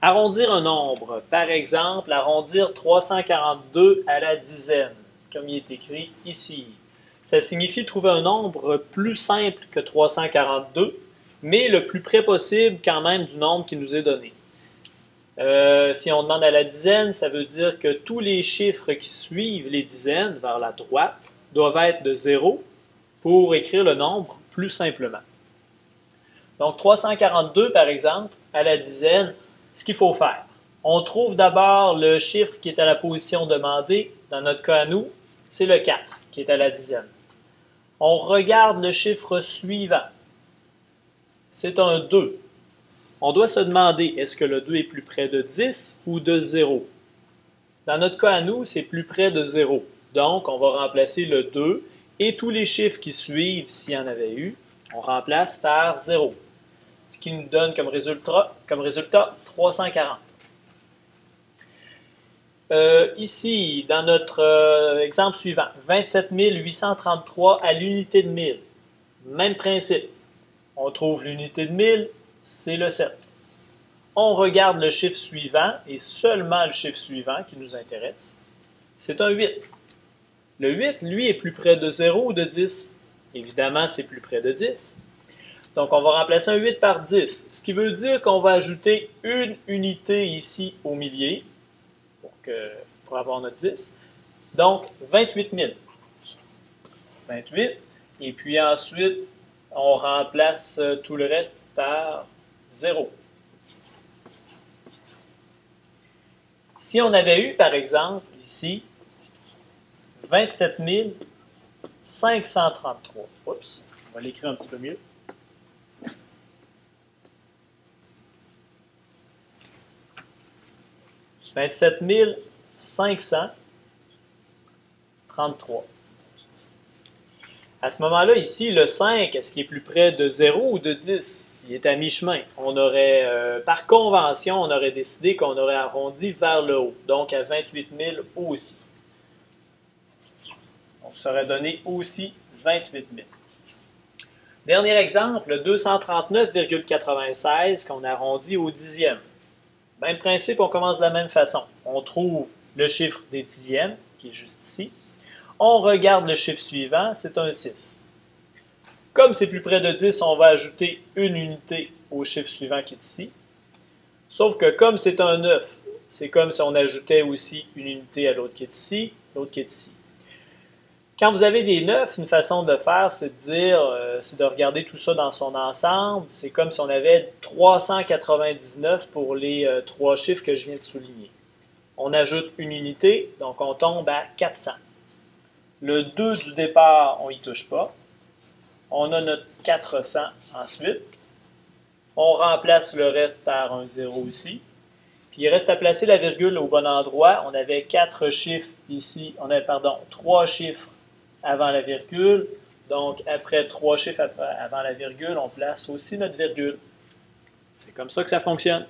Arrondir un nombre, par exemple, arrondir 342 à la dizaine, comme il est écrit ici. Ça signifie trouver un nombre plus simple que 342, mais le plus près possible quand même du nombre qui nous est donné. Si on demande à la dizaine, ça veut dire que tous les chiffres qui suivent les dizaines vers la droite doivent être de 0 pour écrire le nombre plus simplement. Donc 342 par exemple, à la dizaine, ce qu'il faut faire. On trouve d'abord le chiffre qui est à la position demandée. Dans notre cas à nous, c'est le 4 qui est à la dizaine. On regarde le chiffre suivant. C'est un 2. On doit se demander, est-ce que le 2 est plus près de 10 ou de 0? Dans notre cas à nous, c'est plus près de 0. Donc, on va remplacer le 2 et tous les chiffres qui suivent, s'il y en avait eu, on remplace par 0. Ce qui nous donne comme résultat 340. Ici, dans notre exemple suivant, 27 833 à l'unité de 1000. Même principe. On trouve l'unité de 1000, c'est le 7. On regarde le chiffre suivant, et seulement le chiffre suivant qui nous intéresse, c'est un 8. Le 8, lui, est plus près de 0 ou de 10? Évidemment, c'est plus près de 10. Donc, on va remplacer un 8 par 10, ce qui veut dire qu'on va ajouter une unité ici au millier pour avoir notre 10. Donc, 28 000. 28. Et puis ensuite, on remplace tout le reste par 0. Si on avait eu, par exemple, ici, 27 533. Oups, on va l'écrire un petit peu mieux. 27 533. À ce moment-là, ici, le 5, est-ce qu'il est plus près de 0 ou de 10? Il est à mi-chemin. On aurait, par convention, on aurait décidé qu'on aurait arrondi vers le haut, donc à 28 000 aussi. Donc, ça aurait donné aussi 28 000. Dernier exemple, 239,96 qu'on arrondit au dixième. Même principe, on commence de la même façon. On trouve le chiffre des dixièmes, qui est juste ici. On regarde le chiffre suivant, c'est un 6. Comme c'est plus près de 10, on va ajouter une unité au chiffre suivant qui est ici. Sauf que comme c'est un 9, c'est comme si on ajoutait aussi une unité à l'autre qui est ici, l'autre qui est ici. Quand vous avez des 9, une façon de faire, c'est de dire, c'est de regarder tout ça dans son ensemble. C'est comme si on avait 399 pour les trois chiffres que je viens de souligner. On ajoute une unité, donc on tombe à 400. Le 2 du départ, on n'y touche pas. On a notre 400 ensuite. On remplace le reste par un 0 ici. Puis il reste à placer la virgule au bon endroit. On avait 4 chiffres ici. On avait, 3 chiffres avant la virgule. Donc, après 3 chiffres avant la virgule, on place aussi notre virgule. C'est comme ça que ça fonctionne.